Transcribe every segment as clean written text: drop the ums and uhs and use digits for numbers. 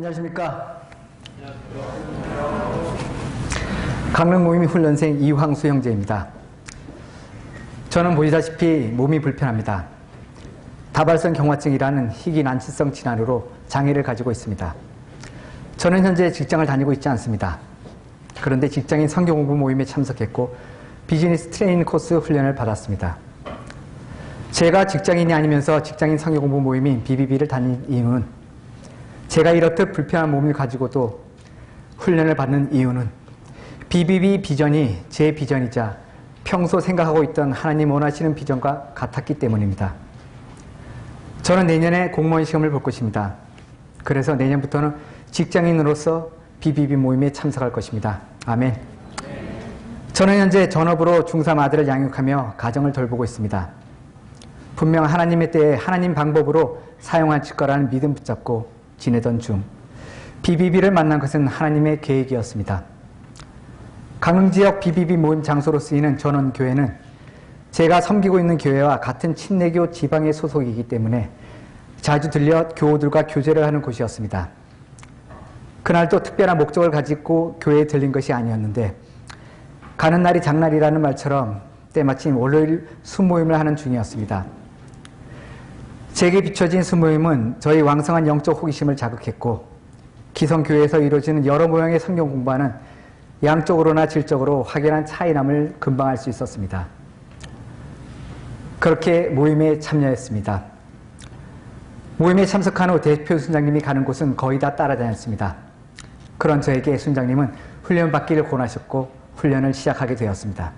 안녕하십니까. 강릉모임 훈련생 이황수 형제입니다. 저는 보시다시피 몸이 불편합니다. 다발성 경화증이라는 희귀 난치성 질환으로 장애를 가지고 있습니다. 저는 현재 직장을 다니고 있지 않습니다. 그런데 직장인 성경공부 모임에 참석했고 비즈니스 트레이닝 코스 훈련을 받았습니다. 제가 직장인이 아니면서 직장인 성경공부 모임인 BBB를 다닌 이유는 제가 이렇듯 불편한 몸을 가지고도 훈련을 받는 이유는 BBB 비전이 제 비전이자 평소 생각하고 있던 하나님 원하시는 비전과 같았기 때문입니다. 저는 내년에 공무원 시험을 볼 것입니다. 그래서 내년부터는 직장인으로서 BBB 모임에 참석할 것입니다. 아멘. 저는 현재 전업으로 중3 아들을 양육하며 가정을 돌보고 있습니다. 분명 하나님의 때에 하나님 방법으로 사용하실 거라는 믿음 붙잡고 지내던 중 BBB를 만난 것은 하나님의 계획이었습니다. 강릉지역 BBB 모임 장소로 쓰이는 전원교회는 제가 섬기고 있는 교회와 같은 친내교 지방의 소속이기 때문에 자주 들려 교우들과 교제를 하는 곳이었습니다. 그날도 특별한 목적을 가지고 교회에 들린 것이 아니었는데 가는 날이 장날이라는 말처럼 때마침 월요일 수모임을 하는 중이었습니다. 제게 비춰진 수모임은 저희 왕성한 영적 호기심을 자극했고 기성교회에서 이루어지는 여러 모형의 성경 공부와는 양적으로나 질적으로 확연한 차이남을 금방 알 수 있었습니다. 그렇게 모임에 참여했습니다. 모임에 참석한 후 대표 순장님이 가는 곳은 거의 다 따라다녔습니다. 그런 저에게 순장님은 훈련 받기를 권하셨고 훈련을 시작하게 되었습니다.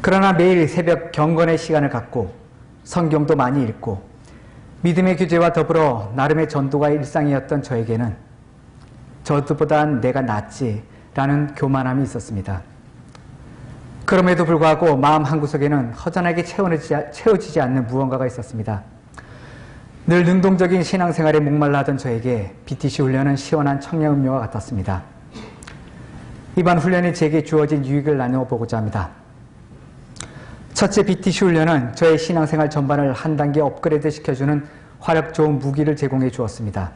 그러나 매일 새벽 경건의 시간을 갖고 성경도 많이 읽고 믿음의 교제와 더불어 나름의 전도가 일상이었던 저에게는 저들보단 내가 낫지라는 교만함이 있었습니다. 그럼에도 불구하고 마음 한구석에는 허전하게 채워지지 않는 무언가가 있었습니다. 늘 능동적인 신앙생활에 목말라 하던 저에게 BTC 훈련은 시원한 청량음료와 같았습니다. 이번 훈련이 제게 주어진 유익을 나누어 보고자 합니다. 첫째, BTC 훈련은 저의 신앙생활 전반을 한 단계 업그레이드 시켜주는 화력 좋은 무기를 제공해 주었습니다.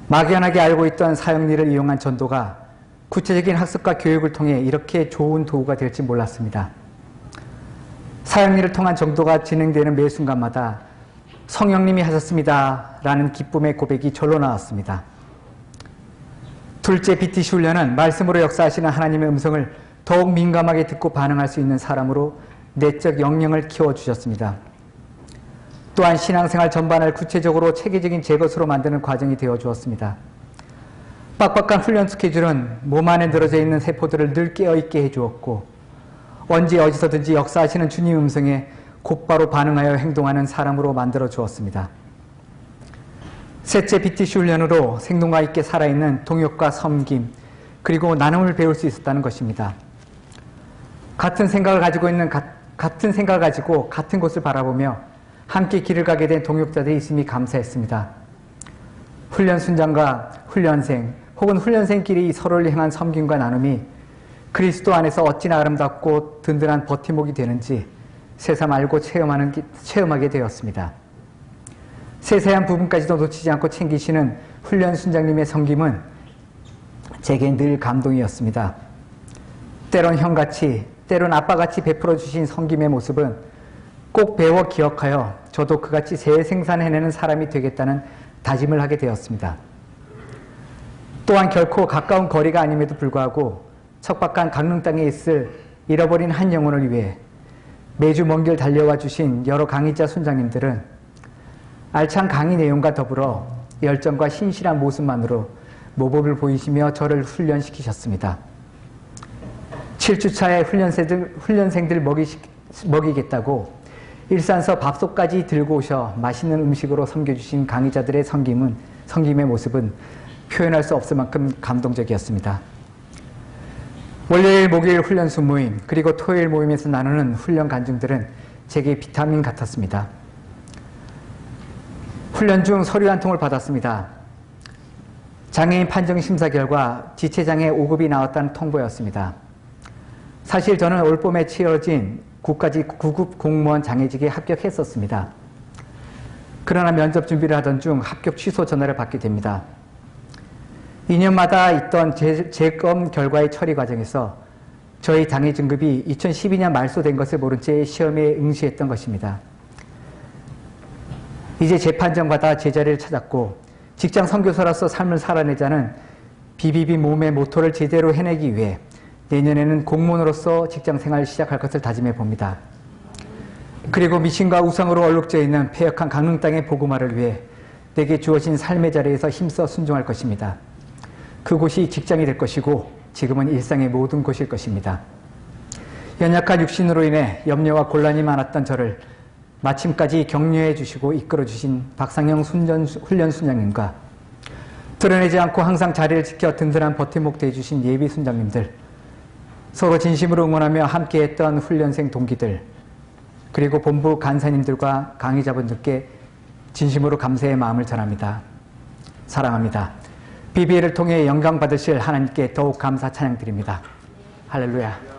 막연하게 알고 있던 사형리를 이용한 전도가 구체적인 학습과 교육을 통해 이렇게 좋은 도구가 될지 몰랐습니다. 사형리를 통한 전도가 진행되는 매 순간마다 성령님이 하셨습니다 라는 기쁨의 고백이 절로 나왔습니다. 둘째, BTC 훈련은 말씀으로 역사하시는 하나님의 음성을 더욱 민감하게 듣고 반응할 수 있는 사람으로 내적 영령을 키워주셨습니다. 또한 신앙생활 전반을 구체적으로 체계적인 제 것으로 만드는 과정이 되어주었습니다. 빡빡한 훈련 스케줄은 몸 안에 늘어져 있는 세포들을 늘 깨어있게 해주었고 언제 어디서든지 역사하시는 주님 음성에 곧바로 반응하여 행동하는 사람으로 만들어 주었습니다. 셋째, BTC 훈련으로 생동감 있게 살아있는 동역과 섬김 그리고 나눔을 배울 수 있었다는 것입니다. 같은 생각을 가지고 같은 곳을 바라보며 함께 길을 가게 된 동역자들이 있음이 감사했습니다. 훈련 순장과 훈련생 혹은 훈련생끼리 서로를 향한 섬김과 나눔이 그리스도 안에서 어찌나 아름답고 든든한 버팀목이 되는지 새삼 알고 체험하게 되었습니다. 세세한 부분까지도 놓치지 않고 챙기시는 훈련 순장님의 섬김은 제게 늘 감동이었습니다. 때론 형같이 때론 아빠같이 베풀어 주신 섬김의 모습은 꼭 배워 기억하여 저도 그같이 재생산해내는 사람이 되겠다는 다짐을 하게 되었습니다. 또한 결코 가까운 거리가 아님에도 불구하고 척박한 강릉 땅에 있을 잃어버린 한 영혼을 위해 매주 먼 길 달려와 주신 여러 강의자 순장님들은 알찬 강의 내용과 더불어 열정과 신실한 모습만으로 모범을 보이시며 저를 훈련시키셨습니다. 7주차에 훈련생들 먹이겠다고 일산서 밥솥까지 들고 오셔 맛있는 음식으로 섬겨주신 강의자들의 섬김의 모습은 표현할 수 없을 만큼 감동적이었습니다. 월요일, 목요일 훈련 수모임 그리고 토요일 모임에서 나누는 훈련 간증들은 제게 비타민 같았습니다. 훈련 중 서류 한 통을 받았습니다. 장애인 판정 심사 결과 지체장애 5급이 나왔다는 통보였습니다. 사실 저는 올 봄에 치러진 국가직 9급 공무원 장애직에 합격했었습니다. 그러나 면접 준비를 하던 중 합격 취소 전화를 받게 됩니다. 2년마다 있던 재검 결과의 처리 과정에서 저희 장애 진급이 2012년 말소된 것을 모른 채 시험에 응시했던 것입니다. 이제 재판정 받아 제자리를 찾았고 직장 선교사로서 삶을 살아내자는 BBB 몸의 모토를 제대로 해내기 위해 내년에는 공무원으로서 직장 생활을 시작할 것을 다짐해 봅니다. 그리고 미신과 우상으로 얼룩져 있는 폐역한 강릉 땅의 복음화를 위해 내게 주어진 삶의 자리에서 힘써 순종할 것입니다. 그곳이 직장이 될 것이고 지금은 일상의 모든 곳일 것입니다. 연약한 육신으로 인해 염려와 곤란이 많았던 저를 마침까지 격려해 주시고 이끌어 주신 박상영 훈련 순장님과 드러내지 않고 항상 자리를 지켜 든든한 버팀목 대해주신 예비 순장님들, 서로 진심으로 응원하며 함께했던 훈련생 동기들, 그리고 본부 간사님들과 강의자분들께 진심으로 감사의 마음을 전합니다. 사랑합니다. BBA를 통해 영광 받으실 하나님께 더욱 감사 찬양드립니다. 할렐루야.